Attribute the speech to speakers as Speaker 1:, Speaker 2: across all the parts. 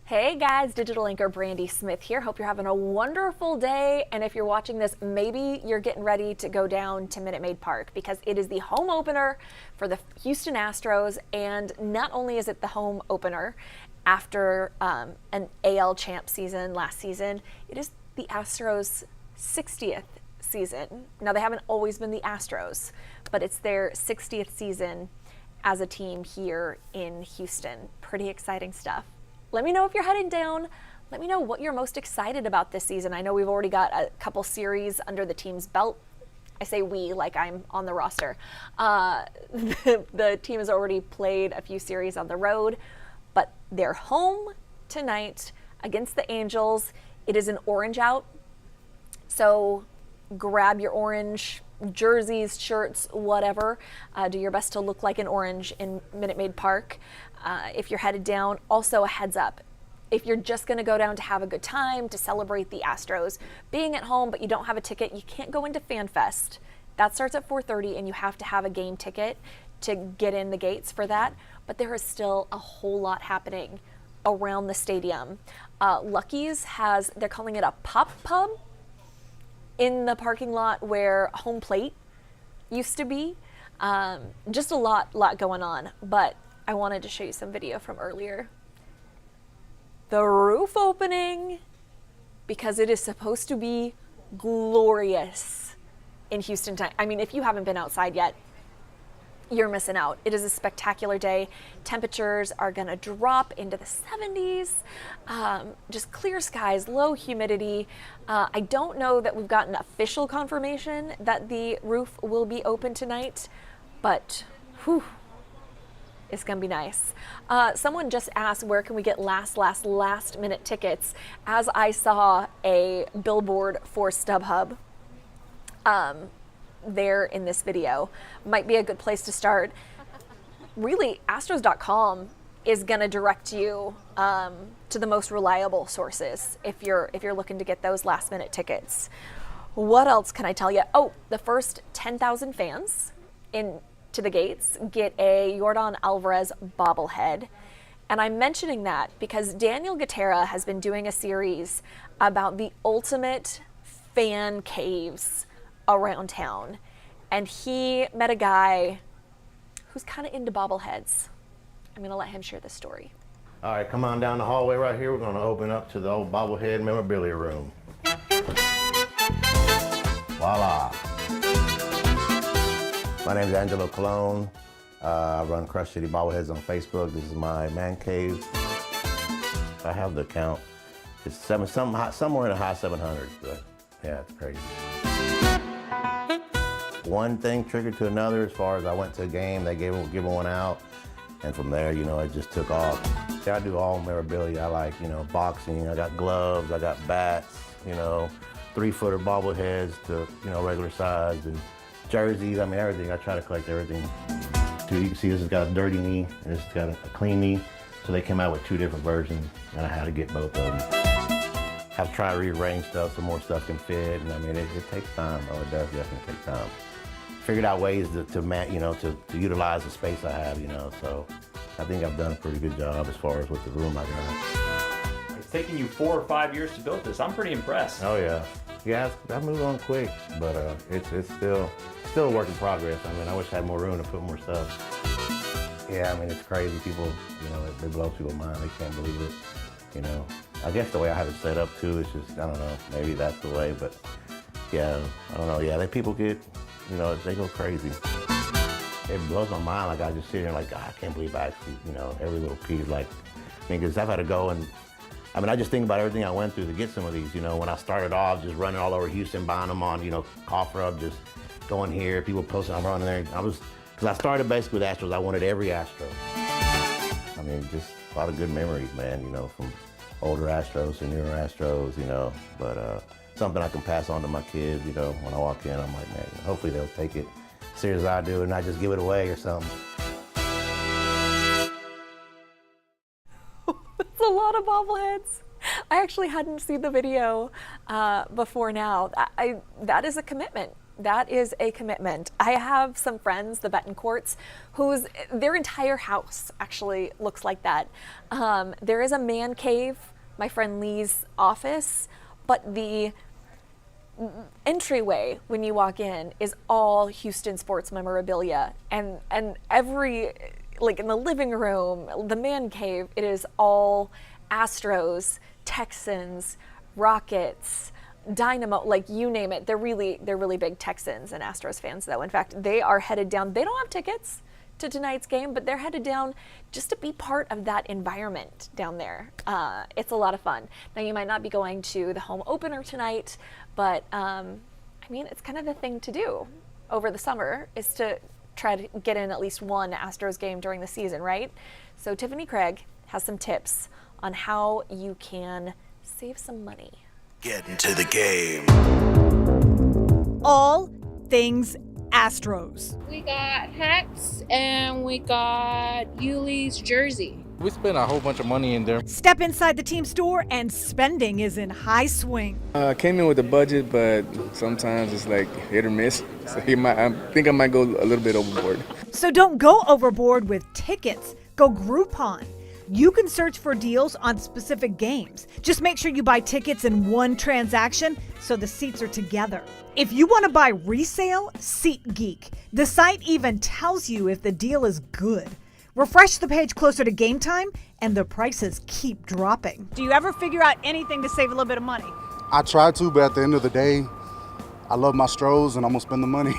Speaker 1: Hey guys, digital anchor Brandi Smith here. Hope you're having a wonderful day. And if you're watching this, maybe you're getting ready to go down to Minute Maid Park because it is the home opener for the Houston Astros. And not only is it the home opener after an AL champ season last season, it is the Astros' 60th season. Now, they haven't always been the Astros, but it's their 60th season as a team here in Houston. Pretty exciting stuff. Let me know if you're heading down. Let me know what you're most excited about this season. I know we've already got a couple series under the team's belt. I say we like I'm on the roster. The team has already played a few series on the road, but they're home tonight against the Angels. It is an orange out, so grab your orange jerseys, shirts, whatever. Do your best to look like an orange in Minute Maid Park. If you're headed down, also a heads up. If you're just going to go down to have a good time, to celebrate the Astros being at home, but you don't have a ticket, you can't go into Fan Fest. That starts at 4:30, and you have to have a game ticket to get in the gates for that. But there is still a whole lot happening around the stadium. Lucky's has, they're calling it a pop pub in the parking lot where home plate used to be. Just a lot going on, but I wanted to show you some video from earlier. The roof opening, because it is supposed to be glorious in Houston time. I mean, if you haven't been outside yet, you're missing out. It is a spectacular day. Temperatures are gonna drop into the 70s. Just clear skies, low humidity. I don't know that we've gotten official confirmation that the roof will be open tonight, but whew, it's gonna be nice. Someone just asked, where can we get last minute tickets? As I saw a billboard for StubHub there in this video, might be a good place to start. Really, Astros.com is gonna direct you to the most reliable sources if you're looking to get those last minute tickets. What else can I tell you? Oh, the first 10,000 fans to the gates get a Yordan Alvarez bobblehead. And I'm mentioning that because Daniel Gutera has been doing a series about the ultimate fan caves around town. And he met a guy who's kind of into bobbleheads. I'm gonna let him share this story.
Speaker 2: All right, come on down the hallway right here. We're gonna open up to the old bobblehead memorabilia room. Voila. My name is Angelo Colon. I run Crush City Bobbleheads on Facebook. This is my man cave. I have the count. It's somewhere in the high 700s, but yeah, it's crazy. One thing triggered to another as far as I went to a game, they gave one out. And from there, it just took off. I do all memorabilia. I like, boxing. I got gloves, I got bats, 3-footer bobbleheads to, regular size, and jerseys, everything. I try to collect everything. You can see this has got a dirty knee and this has got a clean knee. So they came out with 2 different versions and I had to get both of them. I've tried to rearrange stuff so more stuff can fit, and it takes time. Oh, it does definitely take time. Figured out ways to utilize the space I have, so I think I've done a pretty good job as far as with the room I got.
Speaker 3: It's taken you 4 or 5 years to build this. I'm pretty impressed.
Speaker 2: Oh yeah. Yeah, I moved on quick, but it's still a work in progress. I wish I had more room to put more stuff. Yeah, it's crazy. People, it blows people's mind. They can't believe it, I guess the way I have it set up too is just, I don't know, maybe that's the way, but yeah, I don't know. Yeah, people get, they go crazy. It blows my mind. Like I just sit here and like, God, I can't believe I actually, every little piece, because I've had to go and, I just think about everything I went through to get some of these, when I started off just running all over Houston, buying them on, cough rub, just going here, people posting, I'm running there. Because I started basically with Astros, I wanted every Astro. Just a lot of good memories, man, from older Astros to newer Astros, but something I can pass on to my kids, when I walk in, I'm like, man, hopefully they'll take it as serious as I do and not just give it away or something.
Speaker 1: It's a lot of bobbleheads. I actually hadn't seen the video before now. That is a commitment That is a commitment. I have some friends, the Betancourts, whose their entire house actually looks like that. There is a man cave, my friend Lee's office, but the entryway when you walk in is all Houston sports memorabilia, and every, like in the living room, the man cave, it is all Astros, Texans, Rockets, Dynamo, like you name it. They're really big Texans and Astros fans though. In fact, they are headed down. They don't have tickets to tonight's game, but they're headed down just to be part of that environment down there. It's a lot of fun. Now you might not be going to the home opener tonight, but I mean, it's kind of the thing to do over the summer is to try to get in at least one Astros game during the season, right? So Tiffany Craig has some tips on how you can save some money.
Speaker 4: Get into the game.
Speaker 5: All things Astros.
Speaker 6: We got hats and we got Yuli's jersey.
Speaker 7: We spent a whole bunch of money in there.
Speaker 5: Step inside the team store and spending is in high swing.
Speaker 8: Came in with a budget, but sometimes it's like hit or miss. So I think I might go a little bit overboard.
Speaker 5: So don't go overboard with tickets. Go Groupon. You can search for deals on specific games. Just make sure you buy tickets in one transaction so the seats are together. If you want to buy resale, SeatGeek. The site even tells you if the deal is good. Refresh the page closer to game time and the prices keep dropping. Do you ever figure out anything to save a little bit of money?
Speaker 9: I try to, but at the end of the day, I love my Astros and I'm going to spend the money.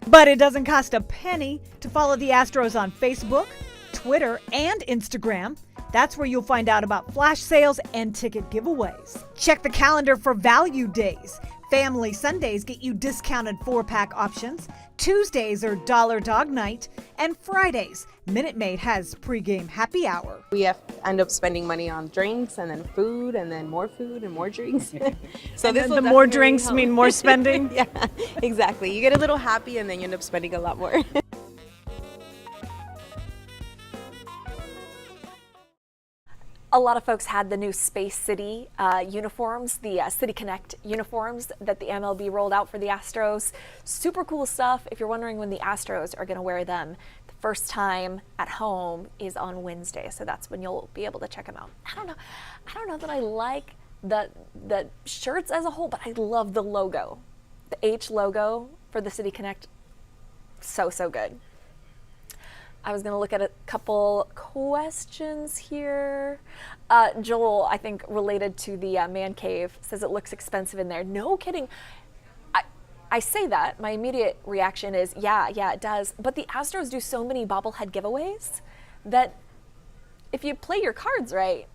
Speaker 5: But it doesn't cost a penny to follow the Astros on Facebook, Twitter, and Instagram. That's where you'll find out about flash sales and ticket giveaways. Check the calendar for value days. Family Sundays get you discounted 4-pack options. Tuesdays are Dollar Dog Night. And Fridays, Minute Maid has pregame happy hour.
Speaker 10: We end up spending money on drinks and then food and then more food and more drinks. So this
Speaker 5: the more drinks
Speaker 10: help.
Speaker 5: mean more spending?
Speaker 10: Yeah, exactly. You get a little happy and then you end up spending a lot more.
Speaker 1: A lot of folks had the new Space City uniforms, the City Connect uniforms that the MLB rolled out for the Astros. Super cool stuff. If you're wondering when the Astros are going to wear them, the first time at home is on Wednesday, so that's when you'll be able to check them out. I don't know that I like the shirts as a whole, but I love the logo, the H logo for the City Connect. So good. I was going to look at a couple questions here. Joel, I think related to the man cave, says it looks expensive in there. No kidding. I say that. My immediate reaction is, yeah, it does. But the Astros do so many bobblehead giveaways that if you play your cards right,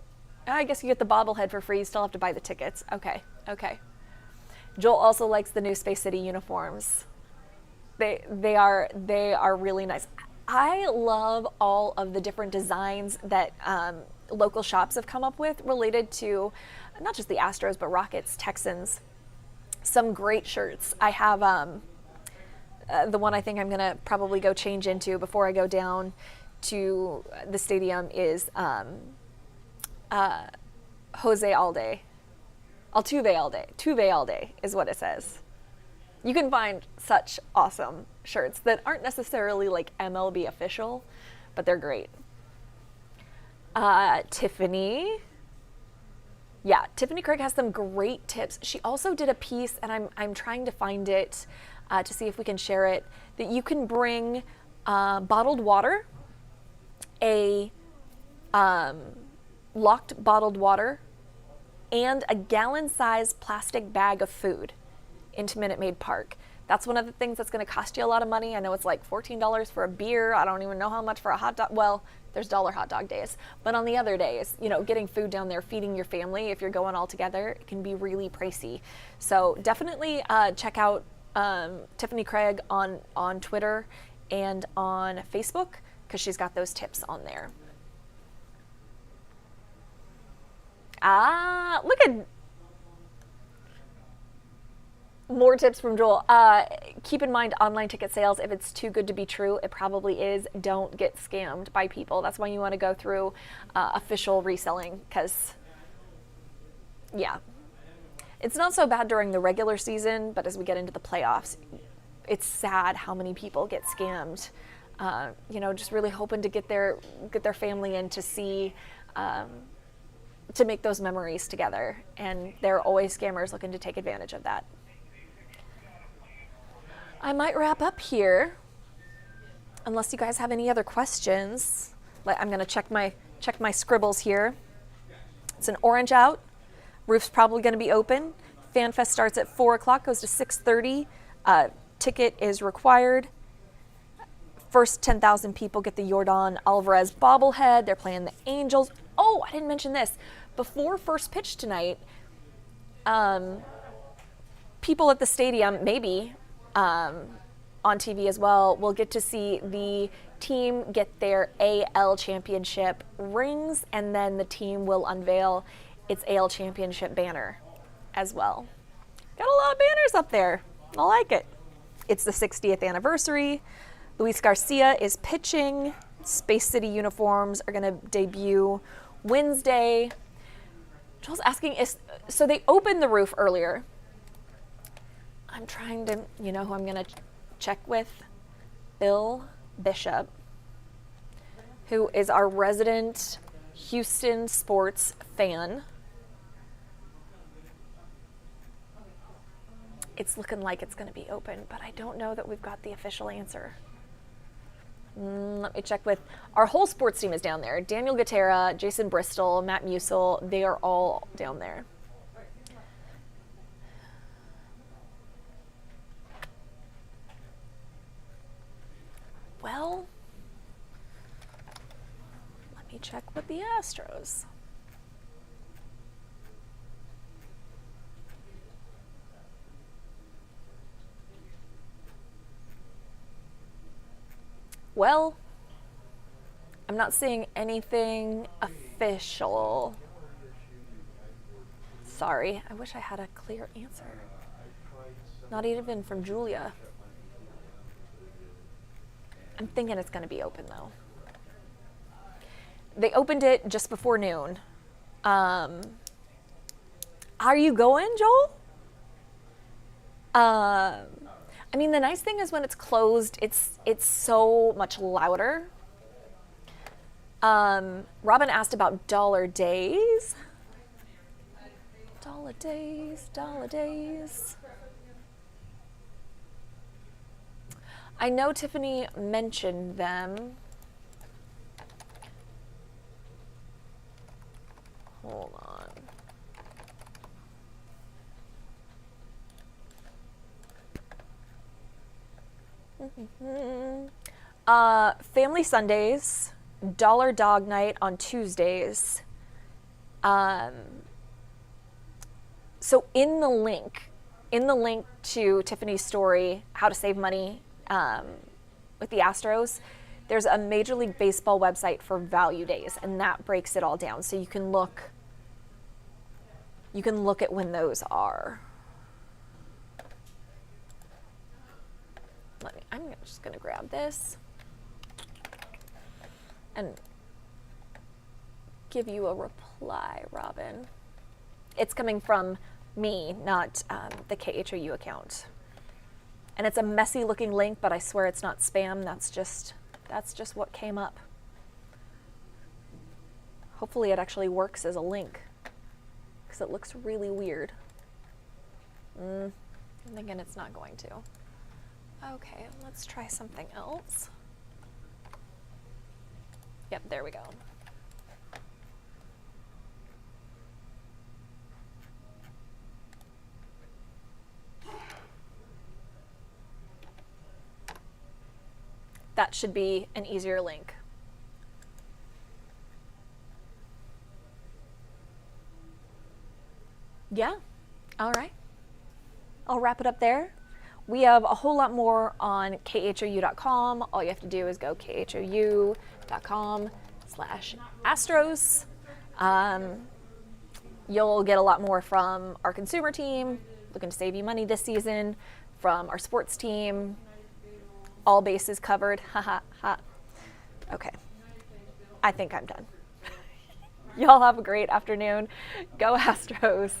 Speaker 1: I guess you get the bobblehead for free. You still have to buy the tickets. Okay. Joel also likes the new Space City uniforms. They are really nice. I love all of the different designs that local shops have come up with related to not just the Astros, but Rockets, Texans. Some great shirts. I have the one I think I'm going to probably go change into before I go down to the stadium is Jose Alday. Tuve Alday is what it says. You can find such awesome shirts that aren't necessarily like MLB official, but they're great. Tiffany Craig has some great tips. She also did a piece, and I'm trying to find it to see if we can share it, that you can bring bottled water, a locked bottled water, and a gallon-sized plastic bag of food into Minute Maid Park. That's one of the things that's going to cost you a lot of money. I know it's like $14 for a beer. I don't even know how much for a hot dog. Well, there's dollar hot dog days. But on the other days, getting food down there, feeding your family, if you're going all together, it can be really pricey. So definitely check out Tiffany Craig on Twitter and on Facebook, because she's got those tips on there. Look at more tips from Joel. Keep in mind online ticket sales, if it's too good to be true, it probably is. Don't get scammed by people. That's why you want to go through official reselling, because, yeah. It's not so bad during the regular season, but as we get into the playoffs, it's sad how many people get scammed. Just really hoping to get their family in to see, to make those memories together. And there are always scammers looking to take advantage of that. I might wrap up here, unless you guys have any other questions. I'm gonna check my scribbles here. It's an orange out. Roof's probably gonna be open. Fan Fest starts at 4 o'clock, goes to 6:30. Ticket is required. First 10,000 people get the Yordan Alvarez bobblehead. They're playing the Angels. Oh, I didn't mention this. Before first pitch tonight, people at the stadium, maybe on TV as well, will get to see the team get their AL championship rings, and then the team will unveil its AL championship banner as well. Got a lot of banners up there. I like it. It's the 60th anniversary. Luis Garcia is pitching. Space City uniforms are going to debut Wednesday. Joel's asking, so they opened the roof earlier. I'm trying to, who I'm going to check with? Bill Bishop, who is our resident Houston sports fan. It's looking like it's going to be open, but I don't know that we've got the official answer. Let me check with our whole sports team is down there. Daniel Gutera, Jason Bristol, Matt Musel, they are all down there. Well, let me check with the Astros. Well, I'm not seeing anything official. Sorry, I wish I had a clear answer. Not even from Julia. I'm thinking it's going to be open though. They opened it just before noon. Are you going, Joel? I mean, the nice thing is when it's closed, it's so much louder. Robin asked about dollar days. Dollar days. I know Tiffany mentioned them. Hold on. Family Sundays, Dollar Dog Night on Tuesdays. So in the link to Tiffany's story, how to save money with the Astros, there's a Major League Baseball website for value days, and that breaks it all down. So you can look at when those are. I'm just going to grab this and give you a reply, Robin. It's coming from me, not the KHOU account. And it's a messy looking link, but I swear it's not spam. That's just what came up. Hopefully it actually works as a link, because it looks really weird. I'm thinking it's not going to. Okay, let's try something else. Yep, there we go. That should be an easier link. Yeah, all right. I'll wrap it up there. We have a whole lot more on KHOU.com. All you have to do is go KHOU.com/Astros. You'll get a lot more from our consumer team, looking to save you money this season, from our sports team, all bases covered. Ha ha ha. Okay, I think I'm done. Y'all have a great afternoon. Go Astros.